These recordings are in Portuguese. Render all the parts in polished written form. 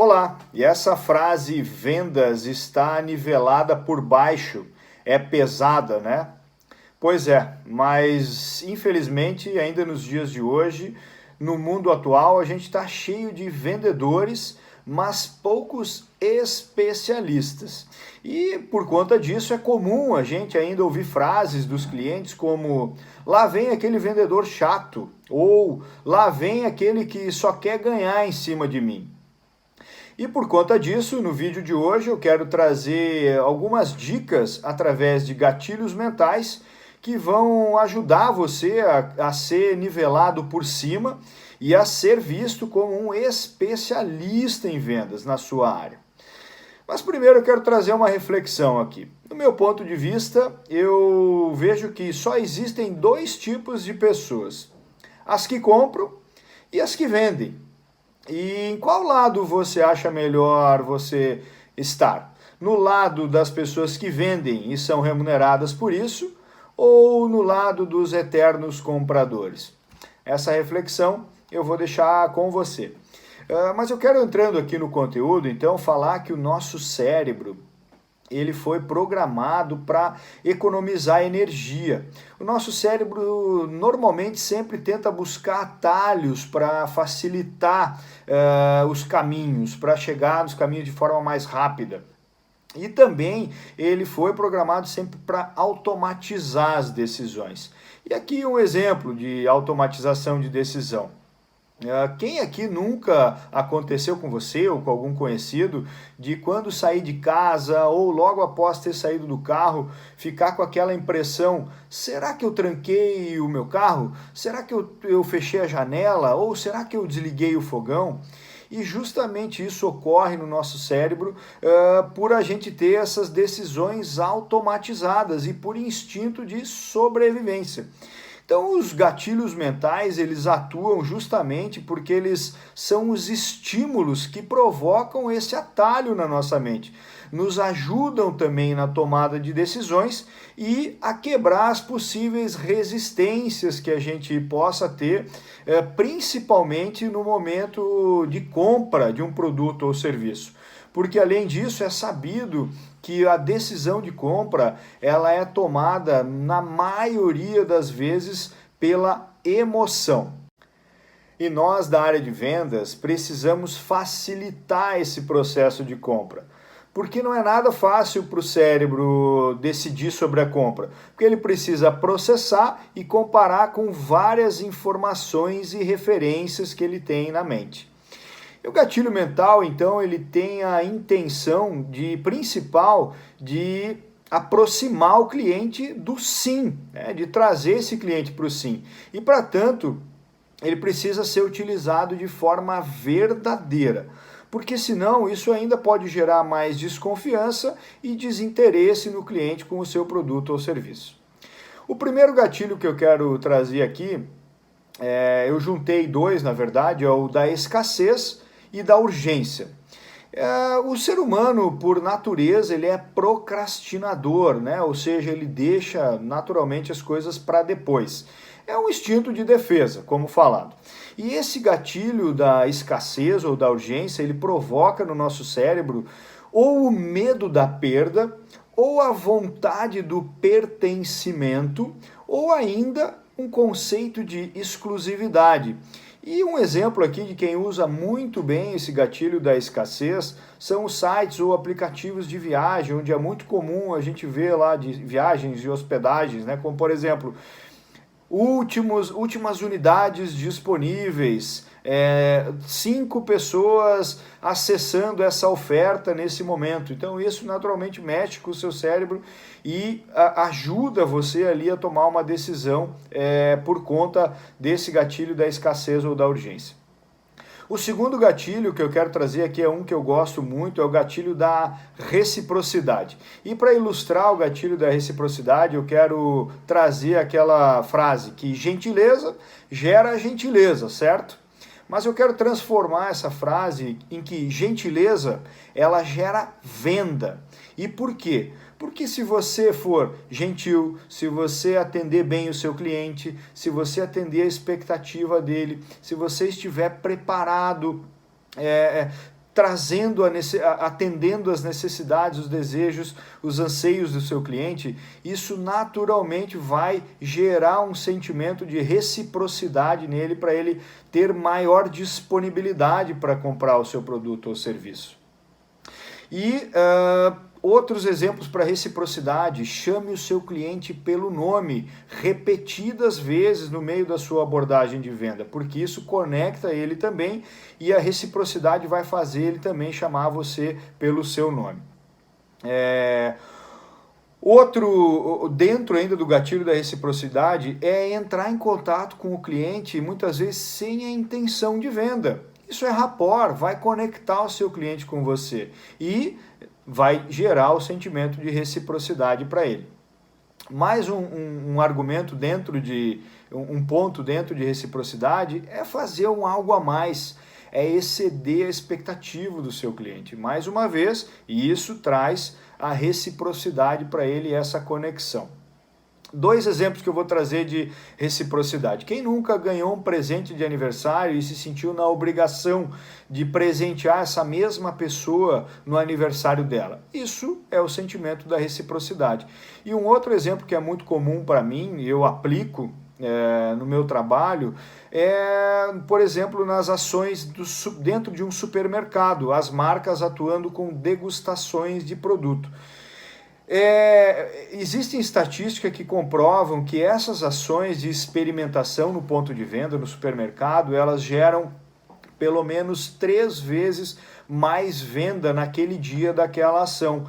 Olá, e essa frase vendas está nivelada por baixo, é pesada, né? Pois é, mas infelizmente ainda nos dias de hoje, no mundo atual, a gente está cheio de vendedores, mas poucos especialistas. E por conta disso é comum a gente ainda ouvir frases dos clientes como lá vem aquele vendedor chato, ou lá vem aquele que só quer ganhar em cima de mim. E por conta disso, no vídeo de hoje eu quero trazer algumas dicas através de gatilhos mentais que vão ajudar você a ser nivelado por cima e a ser visto como um especialista em vendas na sua área. Mas primeiro eu quero trazer uma reflexão aqui. Do meu ponto de vista, eu vejo que só existem dois tipos de pessoas: as que compram e as que vendem. E em qual lado você acha melhor você estar? No lado das pessoas que vendem e são remuneradas por isso, ou no lado dos eternos compradores? Essa reflexão eu vou deixar com você. Mas eu quero, entrando aqui no conteúdo, então, falar que o nosso cérebro ele foi programado para economizar energia. O nosso cérebro normalmente sempre tenta buscar atalhos para facilitar os caminhos, para chegar nos caminhos de forma mais rápida. E também ele foi programado sempre para automatizar as decisões. E aqui um exemplo de automatização de decisão. Quem aqui nunca aconteceu com você ou com algum conhecido de quando sair de casa ou logo após ter saído do carro, ficar com aquela impressão: será que eu tranquei o meu carro? Será que eu fechei a janela? Ou será que eu desliguei o fogão? E justamente isso ocorre no nosso cérebro por a gente ter essas decisões automatizadas e por instinto de sobrevivência. Então, os gatilhos mentais, eles atuam justamente porque eles são os estímulos que provocam esse atalho na nossa mente. Nos ajudam também na tomada de decisões e a quebrar as possíveis resistências que a gente possa ter, principalmente no momento de compra de um produto ou serviço. Porque além disso é sabido que a decisão de compra ela é tomada na maioria das vezes pela emoção. E nós da área de vendas precisamos facilitar esse processo de compra. Porque não é nada fácil para o cérebro decidir sobre a compra, porque ele precisa processar e comparar com várias informações e referências que ele tem na mente. E o gatilho mental, então, ele tem a intenção principal de aproximar o cliente do sim, né? De trazer esse cliente para o sim. E, para tanto, ele precisa ser utilizado de forma verdadeira, porque senão isso ainda pode gerar mais desconfiança e desinteresse no cliente com o seu produto ou serviço. O primeiro gatilho que eu quero trazer aqui, eu juntei dois, na verdade, é o da escassez e da urgência. O ser humano, por natureza, ele é procrastinador, né? Ou seja, ele deixa naturalmente as coisas para depois. É um instinto de defesa, como falado. E esse gatilho da escassez ou da urgência, ele provoca no nosso cérebro ou o medo da perda, ou a vontade do pertencimento, ou ainda um conceito de exclusividade. E um exemplo aqui de quem usa muito bem esse gatilho da escassez são os sites ou aplicativos de viagem, onde é muito comum a gente ver lá de viagens e hospedagens, né? Como por exemplo, últimas unidades disponíveis, 5 pessoas acessando essa oferta nesse momento. Então isso naturalmente mexe com o seu cérebro e ajuda você ali a tomar uma decisão por conta desse gatilho da escassez ou da urgência. O segundo gatilho que eu quero trazer aqui é um que eu gosto muito, é o gatilho da reciprocidade. E para ilustrar o gatilho da reciprocidade, eu quero trazer aquela frase que gentileza gera gentileza, certo? Mas eu quero transformar essa frase em que gentileza, ela gera venda. E por quê? Porque se você for gentil, se você atender bem o seu cliente, se você atender a expectativa dele, se você estiver preparado trazendo, atendendo as necessidades, os desejos, os anseios do seu cliente, isso naturalmente vai gerar um sentimento de reciprocidade nele, para ele ter maior disponibilidade para comprar o seu produto ou serviço. E outros exemplos para reciprocidade: chame o seu cliente pelo nome repetidas vezes no meio da sua abordagem de venda, porque isso conecta ele também, e a reciprocidade vai fazer ele também chamar você pelo seu nome. Outro, dentro ainda do gatilho da reciprocidade, é entrar em contato com o cliente, muitas vezes sem a intenção de venda. Isso é rapport, vai conectar o seu cliente com você e vai gerar o sentimento de reciprocidade para ele. Mais um argumento dentro de, um ponto dentro de reciprocidade é fazer algo a mais, é exceder a expectativa do seu cliente. Mais uma vez, e isso traz a reciprocidade para ele, essa conexão. Dois exemplos que eu vou trazer de reciprocidade. Quem nunca ganhou um presente de aniversário e se sentiu na obrigação de presentear essa mesma pessoa no aniversário dela? Isso é o sentimento da reciprocidade. E um outro exemplo que é muito comum para mim, eu aplico no meu trabalho, por exemplo, nas ações dentro de um supermercado, as marcas atuando com degustações de produto. Existem estatísticas que comprovam que essas ações de experimentação no ponto de venda, no supermercado, elas geram pelo menos 3 vezes mais venda naquele dia daquela ação.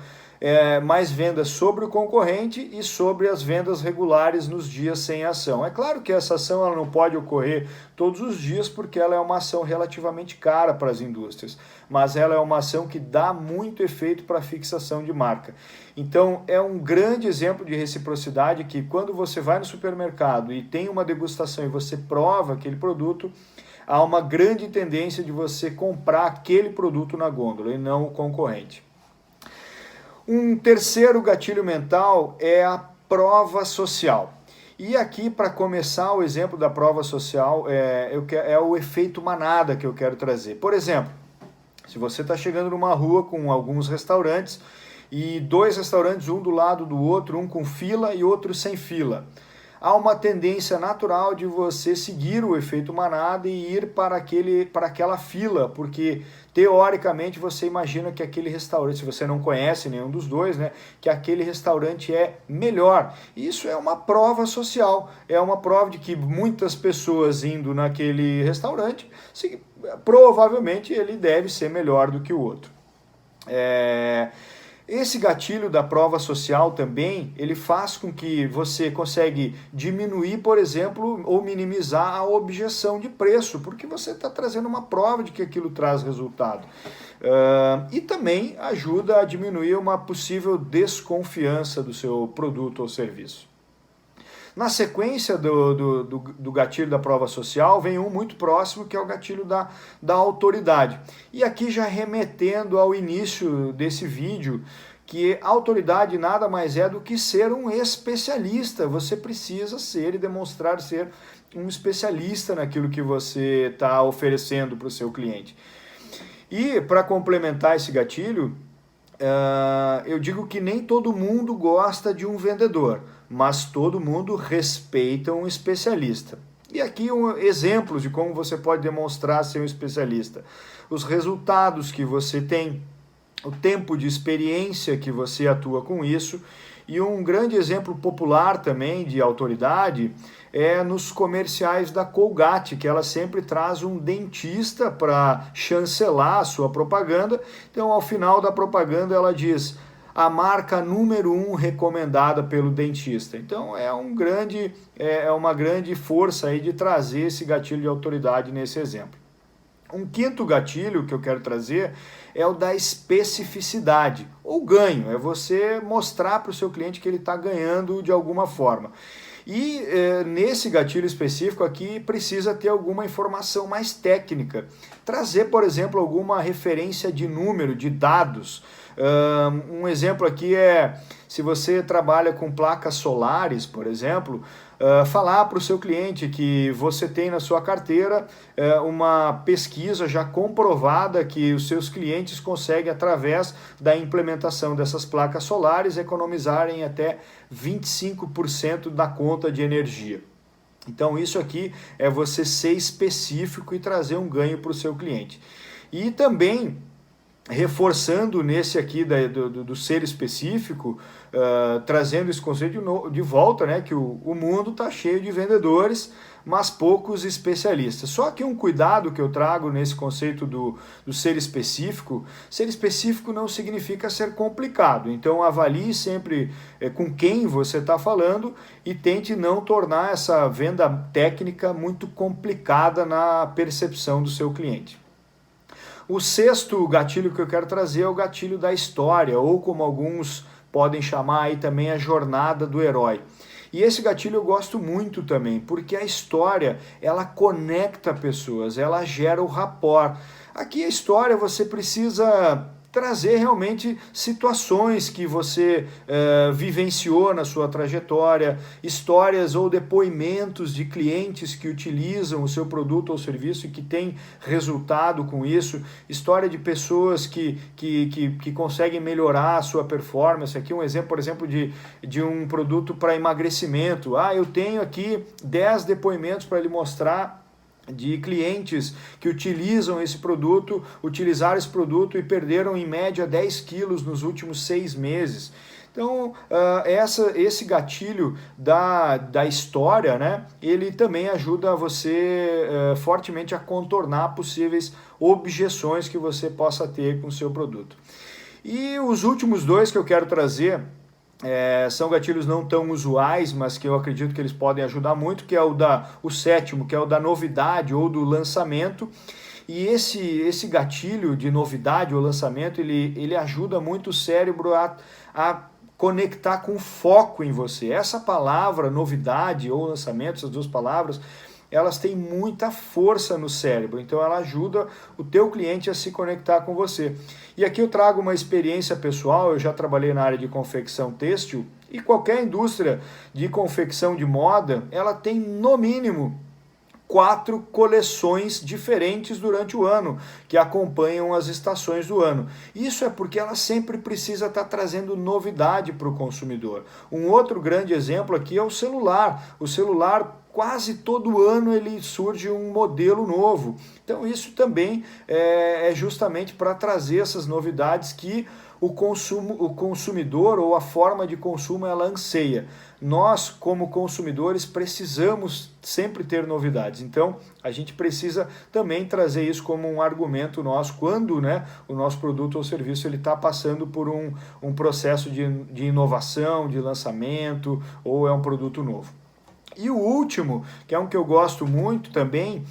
Mais vendas sobre o concorrente e sobre as vendas regulares nos dias sem ação. É claro que essa ação ela não pode ocorrer todos os dias, porque ela é uma ação relativamente cara para as indústrias, mas ela é uma ação que dá muito efeito para a fixação de marca. Então é um grande exemplo de reciprocidade que, quando você vai no supermercado e tem uma degustação e você prova aquele produto, há uma grande tendência de você comprar aquele produto na gôndola e não o concorrente. Um terceiro gatilho mental é a prova social. E aqui, para começar, o exemplo da prova social é o efeito manada que eu quero trazer. Por exemplo, se você está chegando numa rua com alguns restaurantes e 2 restaurantes, um do lado do outro, um com fila e outro sem fila, há uma tendência natural de você seguir o efeito manada e ir para aquela fila, porque teoricamente você imagina que aquele restaurante, se você não conhece nenhum dos dois, né, que aquele restaurante é melhor. Isso é uma prova social, é uma prova de que muitas pessoas indo naquele restaurante, provavelmente ele deve ser melhor do que o outro. Esse gatilho da prova social também, ele faz com que você consegue diminuir, por exemplo, ou minimizar a objeção de preço, porque você está trazendo uma prova de que aquilo traz resultado. E também ajuda a diminuir uma possível desconfiança do seu produto ou serviço. Na sequência do gatilho da prova social, vem um muito próximo, que é o gatilho da autoridade. E aqui, já remetendo ao início desse vídeo, que a autoridade nada mais é do que ser um especialista. Você precisa ser e demonstrar ser um especialista naquilo que você está oferecendo para o seu cliente. E, para complementar esse gatilho, eu digo que nem todo mundo gosta de um vendedor, mas todo mundo respeita um especialista. E aqui exemplos de como você pode demonstrar ser um especialista. Os resultados que você tem, o tempo de experiência que você atua com isso. E um grande exemplo popular também de autoridade é nos comerciais da Colgate, que ela sempre traz um dentista para chancelar a sua propaganda. Então, ao final da propaganda, ela diz: a marca número 1 recomendada pelo dentista. Então é uma grande força aí de trazer esse gatilho de autoridade nesse exemplo. Um quinto gatilho que eu quero trazer é o da especificidade, ou ganho, é você mostrar para o seu cliente que ele está ganhando de alguma forma. E nesse gatilho específico aqui precisa ter alguma informação mais técnica. Trazer, por exemplo, alguma referência de número, de dados. Um exemplo aqui é, se você trabalha com placas solares, por exemplo, falar para o seu cliente que você tem na sua carteira uma pesquisa já comprovada que os seus clientes conseguem, através da implementação dessas placas solares, economizarem até 25% da conta de energia. Então isso aqui é você ser específico e trazer um ganho para o seu cliente. E também, reforçando nesse aqui do ser específico, trazendo esse conceito de volta, né, que o mundo está cheio de vendedores, mas poucos especialistas. Só que um cuidado que eu trago nesse conceito do ser específico não significa ser complicado. Então avalie sempre com quem você está falando e tente não tornar essa venda técnica muito complicada na percepção do seu cliente. O sexto gatilho que eu quero trazer é o gatilho da história, ou como alguns podem chamar aí também, a jornada do herói. E esse gatilho eu gosto muito também, porque a história, ela conecta pessoas, ela gera o rapport. Aqui a história você precisa trazer realmente situações que você vivenciou na sua trajetória, histórias ou depoimentos de clientes que utilizam o seu produto ou serviço e que têm resultado com isso, história de pessoas que conseguem melhorar a sua performance. Aqui um exemplo, por exemplo, de um produto para emagrecimento. Eu tenho aqui 10 depoimentos para lhe mostrar de clientes que utilizaram esse produto e perderam em média 10 quilos nos últimos 6 meses. Então, esse gatilho da história, né, ele também ajuda você fortemente a contornar possíveis objeções que você possa ter com o seu produto. E os últimos dois que eu quero trazer são gatilhos não tão usuais, mas que eu acredito que eles podem ajudar muito, que é o sétimo, que é o da novidade ou do lançamento. E esse gatilho de novidade ou lançamento, ele ajuda muito o cérebro a conectar com foco em você. Essa palavra, novidade ou lançamento, essas duas palavras, elas têm muita força no cérebro, então ela ajuda o teu cliente a se conectar com você. E aqui eu trago uma experiência pessoal. Eu já trabalhei na área de confecção têxtil, e qualquer indústria de confecção de moda, ela tem no mínimo 4 coleções diferentes durante o ano, que acompanham as estações do ano. Isso é porque ela sempre precisa estar trazendo novidade para o consumidor. Um outro grande exemplo aqui é o celular. O celular, quase todo ano ele surge um modelo novo. Então isso também é justamente para trazer essas novidades que o consumidor ou a forma de consumo ela anseia. Nós, como consumidores, precisamos sempre ter novidades. Então, a gente precisa também trazer isso como um argumento nosso quando, né, o nosso produto ou serviço está passando por um processo de inovação, de lançamento, ou é um produto novo. E o último, que é um que eu gosto muito também,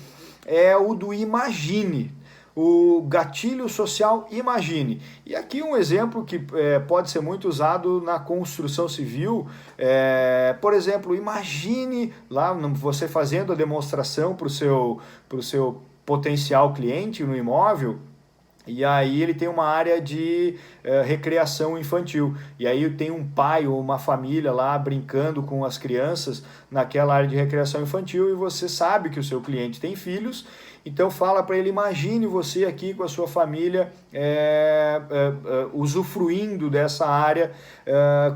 é o do imagine. O gatilho social imagine. E aqui um exemplo que pode ser muito usado na construção civil. Por exemplo, imagine lá você fazendo a demonstração para o seu potencial cliente no imóvel. E aí ele tem uma área de recreação infantil. E aí tem um pai ou uma família lá brincando com as crianças naquela área de recreação infantil, e você sabe que o seu cliente tem filhos. Então fala para ele, imagine você aqui com a sua família usufruindo dessa área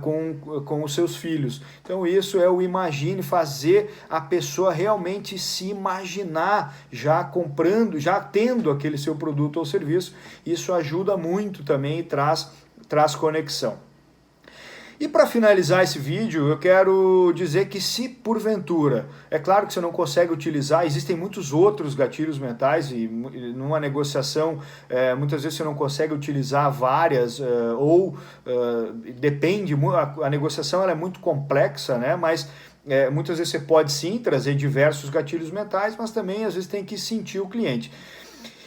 com os seus filhos. Então isso é o imagine, fazer a pessoa realmente se imaginar já comprando, já tendo aquele seu produto ou serviço. Isso ajuda muito também e traz conexão. E para finalizar esse vídeo, eu quero dizer que se porventura, é claro que você não consegue utilizar, existem muitos outros gatilhos mentais e numa negociação, muitas vezes você não consegue utilizar várias, depende, a negociação ela é muito complexa, né? Mas muitas vezes você pode sim trazer diversos gatilhos mentais, mas também às vezes tem que sentir o cliente.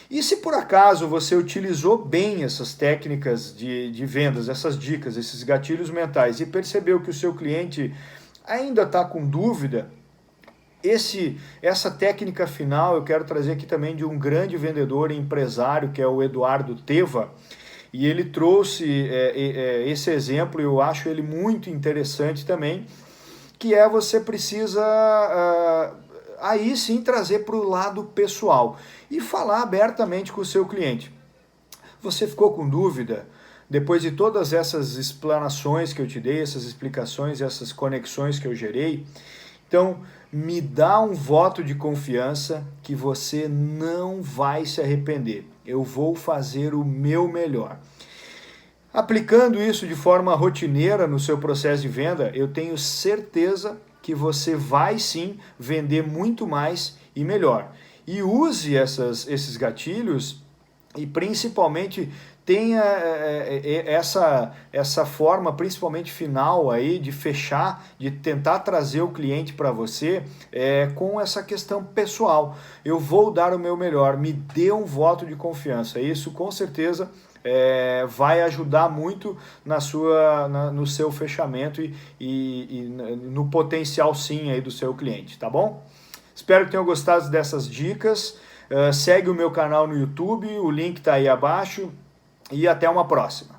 E se por acaso você utilizou bem essas técnicas de vendas, essas dicas, esses gatilhos mentais, e percebeu que o seu cliente ainda está com dúvida, essa técnica final eu quero trazer aqui também de um grande vendedor e empresário, que é o Eduardo Teva, e ele trouxe esse exemplo, eu acho ele muito interessante também, que você precisa aí sim trazer para o lado pessoal e falar abertamente com o seu cliente. Você ficou com dúvida? Depois de todas essas explanações que eu te dei, essas explicações, essas conexões que eu gerei, então me dá um voto de confiança que você não vai se arrepender. Eu vou fazer o meu melhor. Aplicando isso de forma rotineira no seu processo de venda, eu tenho certeza que você vai sim vender muito mais e melhor. E use esses gatilhos e principalmente tenha essa forma, principalmente final aí, de fechar, de tentar trazer o cliente para você com essa questão pessoal. Eu vou dar o meu melhor, me dê um voto de confiança. Isso com certeza vai ajudar muito no seu fechamento e no potencial sim aí do seu cliente, tá bom? Espero que tenham gostado dessas dicas. Segue o meu canal no YouTube, o link está aí abaixo e até uma próxima.